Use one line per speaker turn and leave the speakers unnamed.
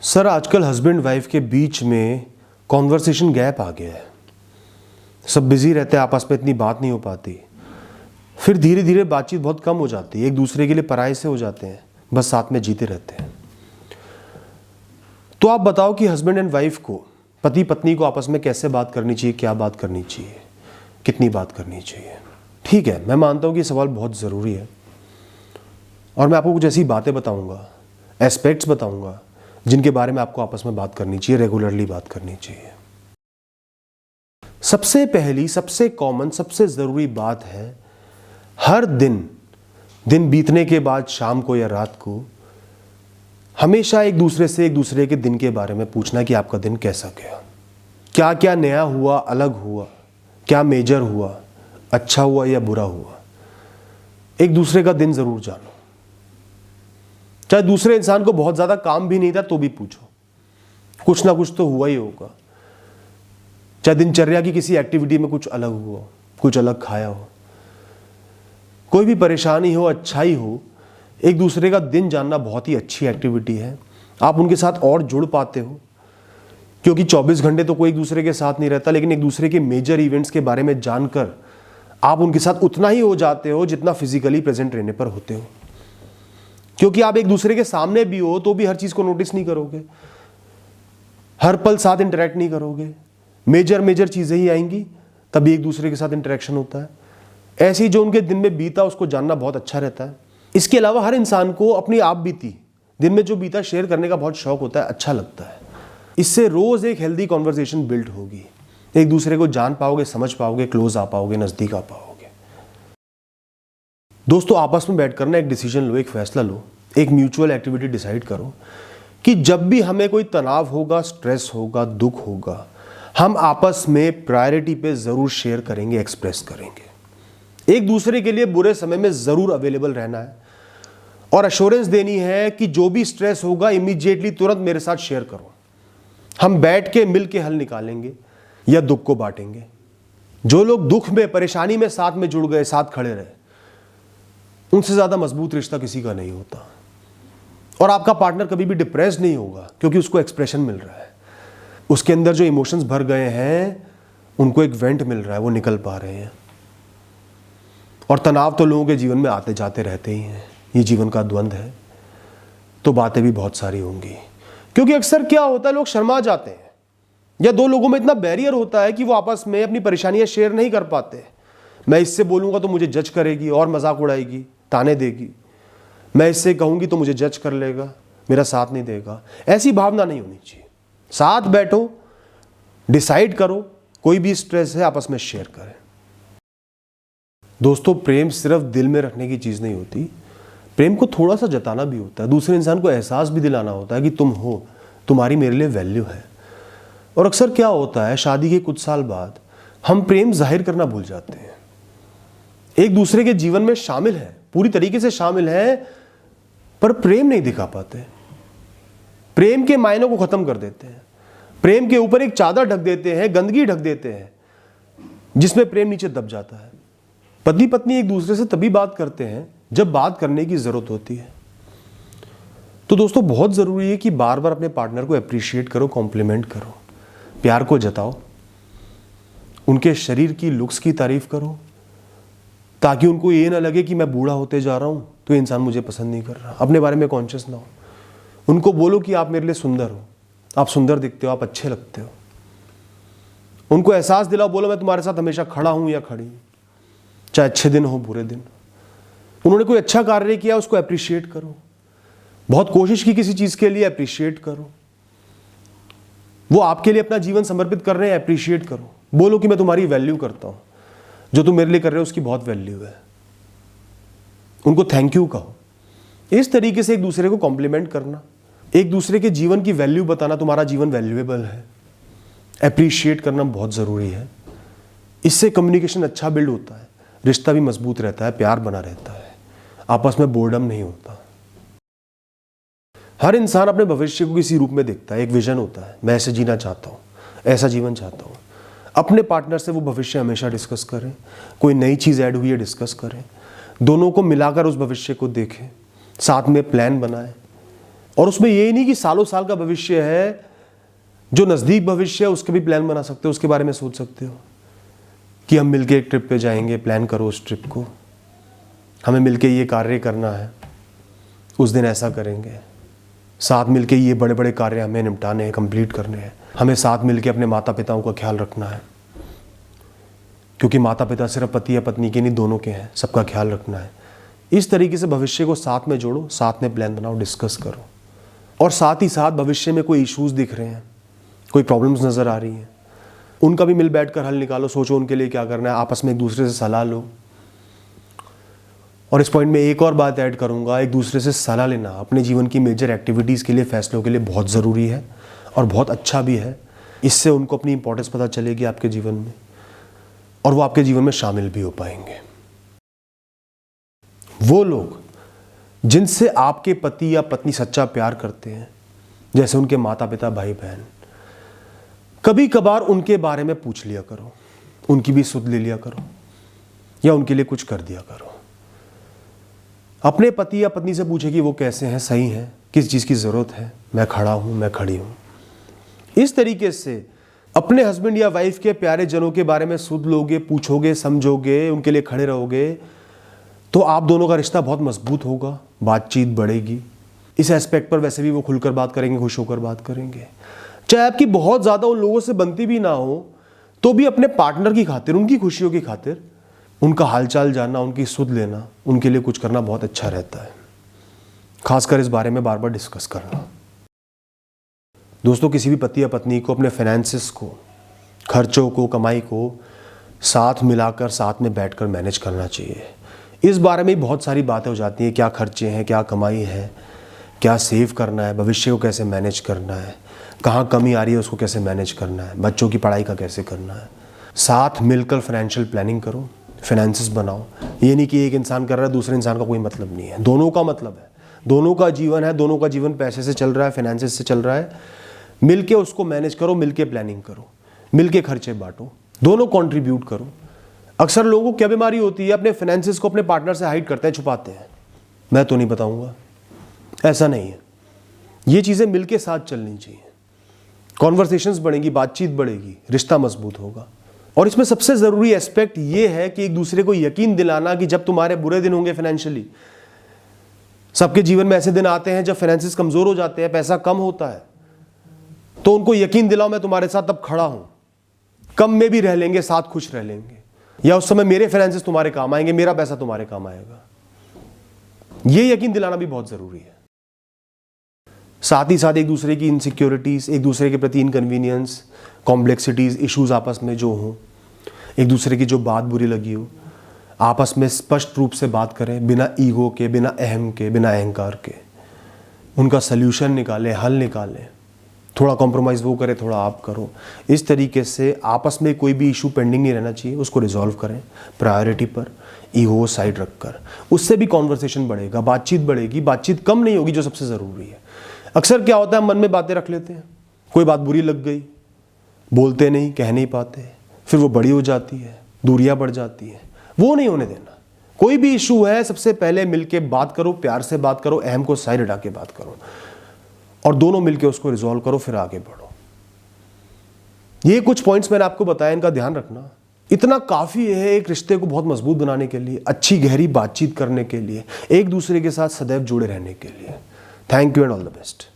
Sir आजकल husband wife के बीच में कॉन्वर्सेशन गैप आ गया है। सब बिजी रहते हैं, आपस में इतनी बात नहीं हो पाती। फिर धीरे धीरे बातचीत बहुत कम हो जाती है, एक दूसरे के लिए पराये से हो जाते हैं, बस साथ में जीते रहते हैं। तो आप बताओ कि हस्बैंड एंड वाइफ को, पति पत्नी को आपस में कैसे बात करनी चाहिए, क्या बात करनी चाहिए, कितनी बात करनी चाहिए। ठीक है, मैं मानता हूँ कि सवाल बहुत ज़रूरी है और मैं आपको कुछ ऐसी बातें बताऊँगा, एस्पेक्ट्स बताऊँगा जिनके बारे में आपको आपस में बात करनी चाहिए, रेगुलरली बात करनी चाहिए। सबसे पहली, सबसे कॉमन, सबसे ज़रूरी बात है, हर दिन बीतने के बाद शाम को या रात को हमेशा एक दूसरे से एक दूसरे के दिन के बारे में पूछना कि आपका दिन कैसा गया, क्या क्या नया हुआ, अलग हुआ, क्या मेजर हुआ, अच्छा हुआ या बुरा हुआ। एक दूसरे का दिन ज़रूर जानो। चाहे दूसरे इंसान को बहुत ज़्यादा काम भी नहीं था तो भी पूछो, कुछ ना कुछ तो हुआ ही होगा। चाहे दिनचर्या की किसी एक्टिविटी में कुछ अलग हुआ, कुछ अलग खाया हो, कोई भी परेशानी हो, अच्छाई हो, एक दूसरे का दिन जानना बहुत ही अच्छी एक्टिविटी है। आप उनके साथ और जुड़ पाते हो, क्योंकि 24 घंटे तो कोई एक दूसरे के साथ नहीं रहता, लेकिन एक दूसरे के मेजर इवेंट्स के बारे में जानकर आप उनके साथ उतना ही हो जाते हो जितना फिजिकली प्रेजेंट रहने पर होते हो। क्योंकि आप एक दूसरे के सामने भी हो तो भी हर चीज़ को नोटिस नहीं करोगे, हर पल साथ इंटरेक्ट नहीं करोगे, मेजर चीज़ें ही आएंगी तभी एक दूसरे के साथ इंटरेक्शन होता है। ऐसे ही जो उनके दिन में बीता उसको जानना बहुत अच्छा रहता है। इसके अलावा हर इंसान को अपनी आप बीती, दिन में जो बीता शेयर करने का बहुत शौक होता है, अच्छा लगता है। इससे रोज़ एक हेल्दी कॉन्वर्सेशन बिल्ड होगी, एक दूसरे को जान पाओगे, समझ पाओगे, क्लोज आ पाओगे, नज़दीक आ पाओगे। दोस्तों, आपस में बैठकर ना एक डिसीजन लो, एक फैसला लो, एक म्यूचुअल एक्टिविटी डिसाइड करो कि जब भी हमें कोई तनाव होगा, स्ट्रेस होगा, दुख होगा, हम आपस में प्रायोरिटी पे ज़रूर शेयर करेंगे, एक्सप्रेस करेंगे। एक दूसरे के लिए बुरे समय में ज़रूर अवेलेबल रहना है और अश्योरेंस देनी है कि जो भी स्ट्रेस होगा इमीडिएटली तुरंत मेरे साथ शेयर करो। हम बैठ के मिल के हल निकालेंगे या दुख को बांटेंगे। जो लोग दुख में, परेशानी में साथ में जुड़ गए, साथ खड़े रहे, उनसे ज़्यादा मजबूत रिश्ता किसी का नहीं होता। और आपका पार्टनर कभी भी डिप्रेस नहीं होगा, क्योंकि उसको एक्सप्रेशन मिल रहा है, उसके अंदर जो इमोशंस भर गए हैं उनको एक वेंट मिल रहा है, वो निकल पा रहे हैं। और तनाव तो लोगों के जीवन में आते जाते रहते ही हैं, ये जीवन का द्वंद है, तो बातें भी बहुत सारी होंगी। क्योंकि अक्सर क्या होता है, लोग शर्मा जाते हैं या दो लोगों में इतना बैरियर होता है कि वो आपस में अपनी परेशानियां शेयर नहीं कर पाते। मैं इससे बोलूँगा तो मुझे जज करेगी और मजाक उड़ाएगी, ताने देगी, मैं इससे कहूँगी तो मुझे जज कर लेगा, मेरा साथ नहीं देगा। ऐसी भावना नहीं होनी चाहिए। साथ बैठो, डिसाइड करो, कोई भी स्ट्रेस है आपस में शेयर करें। दोस्तों, प्रेम सिर्फ दिल में रखने की चीज़ नहीं होती, प्रेम को थोड़ा सा जताना भी होता है, दूसरे इंसान को एहसास भी दिलाना होता है कि तुम हो, तुम्हारी मेरे लिए वैल्यू है। और अक्सर क्या होता है, शादी के कुछ साल बाद हम प्रेम जाहिर करना भूल जाते हैं। एक दूसरे के जीवन में शामिल है, पूरी तरीके से शामिल है, पर प्रेम नहीं दिखा पाते। प्रेम के मायनों को खत्म कर देते हैं, प्रेम के ऊपर एक चादर ढक देते हैं, गंदगी ढक देते हैं, जिसमें प्रेम नीचे दब जाता है। पति पत्नी एक दूसरे से तभी बात करते हैं जब बात करने की जरूरत होती है। तो दोस्तों, बहुत जरूरी है कि बार बार अपने पार्टनर को अप्रिशिएट करो, कॉम्प्लीमेंट करो, प्यार को जताओ, उनके शरीर की लुक्स की तारीफ करो, ताकि उनको ये ना लगे कि मैं बूढ़ा होते जा रहा हूं तो इंसान मुझे पसंद नहीं कर रहा। अपने बारे में कॉन्शियस ना हो। उनको बोलो कि आप मेरे लिए सुंदर हो, आप सुंदर दिखते हो, आप अच्छे लगते हो। उनको एहसास दिलाओ, बोलो मैं तुम्हारे साथ हमेशा खड़ा हूं या खड़ी हूं, चाहे अच्छे दिन हो, बुरे दिन। उन्होंने कोई अच्छा कार्य किया, उसको अप्रिशिएट करो। बहुत कोशिश की किसी चीज के लिए, अप्रिशिएट करो। वो आपके लिए अपना जीवन समर्पित कर रहे हैं, अप्रिशिएट करो। बोलो कि मैं तुम्हारी वैल्यू करता हूं, जो तुम मेरे लिए कर रहे हो उसकी बहुत वैल्यू है। उनको थैंक यू कहो। इस तरीके से एक दूसरे को कॉम्प्लीमेंट करना, एक दूसरे के जीवन की वैल्यू बताना, तुम्हारा जीवन वैल्यूएबल है, अप्रिशिएट करना बहुत जरूरी है। इससे कम्युनिकेशन अच्छा बिल्ड होता है, रिश्ता भी मजबूत रहता है, प्यार बना रहता है, आपस में बोर्डम नहीं होता। हर इंसान अपने भविष्य को किसी रूप में देखता है, एक विजन होता है, मैं ऐसे जीना चाहता हूँ, ऐसा जीवन चाहता हूँ। अपने पार्टनर से वो भविष्य हमेशा डिस्कस करें, कोई नई चीज़ ऐड हुई है डिस्कस करें, दोनों को मिलाकर उस भविष्य को देखें, साथ में प्लान बनाएं और उसमें ये नहीं कि सालों साल का भविष्य है, जो नज़दीक भविष्य है उसके भी प्लान बना सकते हो, उसके बारे में सोच सकते हो कि हम मिलके एक ट्रिप पे जाएंगे, प्लान करो उस ट्रिप को, हमें मिलके ये कार्य करना है, उस दिन ऐसा करेंगे, साथ मिलके ये बड़े बड़े कार्य हमें निपटाने हैं, कंप्लीट करने हैं, हमें साथ मिलके अपने माता पिताओं का ख्याल रखना है, क्योंकि माता पिता सिर्फ पति या पत्नी के नहीं, दोनों के हैं, सबका ख्याल रखना है। इस तरीके से भविष्य को साथ में जोड़ो, साथ में प्लान बनाओ, डिस्कस करो। और साथ ही साथ भविष्य में कोई इश्यूज दिख रहे हैं, कोई प्रॉब्लम्स नज़र आ रही हैं, उनका भी मिल बैठ कर हल निकालो, सोचो उनके लिए क्या करना है, आपस में एक दूसरे से सलाह लो। और इस पॉइंट में एक और बात ऐड करूंगा, एक दूसरे से सलाह लेना अपने जीवन की मेजर एक्टिविटीज़ के लिए, फैसलों के लिए बहुत ज़रूरी है और बहुत अच्छा भी है। इससे उनको अपनी इंपॉर्टेंस पता चलेगी आपके जीवन में, और वो आपके जीवन में शामिल भी हो पाएंगे। वो लोग जिनसे आपके पति या पत्नी सच्चा प्यार करते हैं, जैसे उनके माता पिता, भाई बहन, कभी कभार उनके बारे में पूछ लिया करो, उनकी भी सुध ले लिया करो, या उनके लिए कुछ कर दिया करो। अपने पति या पत्नी से पूछे कि वो कैसे हैं, सही हैं, किस चीज़ की ज़रूरत है, मैं खड़ा हूँ, मैं खड़ी हूँ। इस तरीके से अपने हस्बैंड या वाइफ के प्यारे जनों के बारे में सुध लोगे, पूछोगे, समझोगे, उनके लिए खड़े रहोगे, तो आप दोनों का रिश्ता बहुत मजबूत होगा, बातचीत बढ़ेगी। इस एस्पेक्ट पर वैसे भी वो खुलकर बात करेंगे, खुश होकर बात करेंगे। चाहे आपकी बहुत ज़्यादा उन लोगों से बनती भी ना हो, तो भी अपने पार्टनर की खातिर, उनकी खुशियों की खातिर उनका हालचाल जानना, उनकी सुध लेना, उनके लिए कुछ करना बहुत अच्छा रहता है। खासकर इस बारे में बार बार डिस्कस करना। दोस्तों, किसी भी पति या पत्नी को अपने फाइनेंसेस को, खर्चों को, कमाई को साथ मिलाकर, साथ में बैठकर मैनेज करना चाहिए। इस बारे में बहुत सारी बातें हो जाती हैं, क्या खर्चे हैं, क्या कमाई है, क्या सेव करना है, भविष्य को कैसे मैनेज करना है, कहाँ कमी आ रही है उसको कैसे मैनेज करना है, बच्चों की पढ़ाई का कैसे करना है। साथ मिलकर फाइनेंशियल प्लानिंग करो, फाइनेंसेस बनाओ। ये नहीं कि एक इंसान कर रहा है, दूसरे इंसान का कोई मतलब नहीं है, दोनों का मतलब है, दोनों का जीवन है, दोनों का जीवन पैसे से चल रहा है, फाइनेंसेस से चल रहा है। मिलके उसको मैनेज करो, मिलके प्लानिंग करो, मिलके खर्चे बांटो, दोनों कंट्रीब्यूट करो। अक्सर लोगों को क्या बीमारी होती है, अपने फाइनेंसेस को अपने पार्टनर से हाइड करते हैं, छुपाते हैं, मैं तो नहीं बताऊंगा। ऐसा नहीं है, ये चीज़ें मिलके साथ चलनी चाहिए। कॉन्वर्सेशंस बढ़ेंगी, बातचीत बढ़ेगी, रिश्ता मजबूत होगा। और इसमें सबसे ज़रूरी एस्पेक्ट ये है कि एक दूसरे को यकीन दिलाना कि जब तुम्हारे बुरे दिन होंगे फाइनेंशियली, सबके जीवन में ऐसे दिन आते हैं जब फाइनेंसेस कमज़ोर हो जाते हैं, पैसा कम होता है, तो उनको यकीन दिलाओ मैं तुम्हारे साथ अब खड़ा हूं, कम में भी रह लेंगे, साथ खुश रह लेंगे, या उस समय मेरे फाइनेंसेस तुम्हारे काम आएंगे, मेरा पैसा तुम्हारे काम आएगा। ये यकीन दिलाना भी बहुत ज़रूरी है। साथ ही साथ एक दूसरे की इनसिक्योरिटीज, एक दूसरे के प्रति इनकन्वीनियंस, कॉम्प्लेक्सिटीज, इश्यूज आपस में जो हो, एक दूसरे की जो बात बुरी लगी हो, आपस में स्पष्ट रूप से बात करें, बिना ईगो के, बिना अहम के, बिना अहंकार के। उनका सल्यूशन निकालें, हल निकालें, थोड़ा कॉम्प्रोमाइज़ वो करे, थोड़ा आप करो। इस तरीके से आपस में कोई भी इशू पेंडिंग नहीं रहना चाहिए, उसको रिजॉल्व करें प्रायोरिटी पर, ईगो साइड रखकर। उससे भी कॉन्वर्सेशन बढ़ेगा, बातचीत बढ़ेगी। बातचीत कम नहीं होगी, जो सबसे ज़रूरी है। अक्सर क्या होता है, मन में बातें रख लेते हैं, कोई बात बुरी लग गई, बोलते नहीं, कह नहीं पाते, फिर वो बड़ी हो जाती है, दूरियां बढ़ जाती हैं। वो नहीं होने देना। कोई भी इशू है, सबसे पहले मिलके बात करो, प्यार से बात करो, अहम को साइड हटा के बात करो, और दोनों मिलके उसको रिजॉल्व करो, फिर आगे बढ़ो। ये कुछ पॉइंट्स मैंने आपको बताया, इनका ध्यान रखना। इतना काफ़ी है एक रिश्ते को बहुत मजबूत बनाने के लिए, अच्छी गहरी बातचीत करने के लिए, एक दूसरे के साथ सदैव जुड़े रहने के लिए। Thank you and all the best.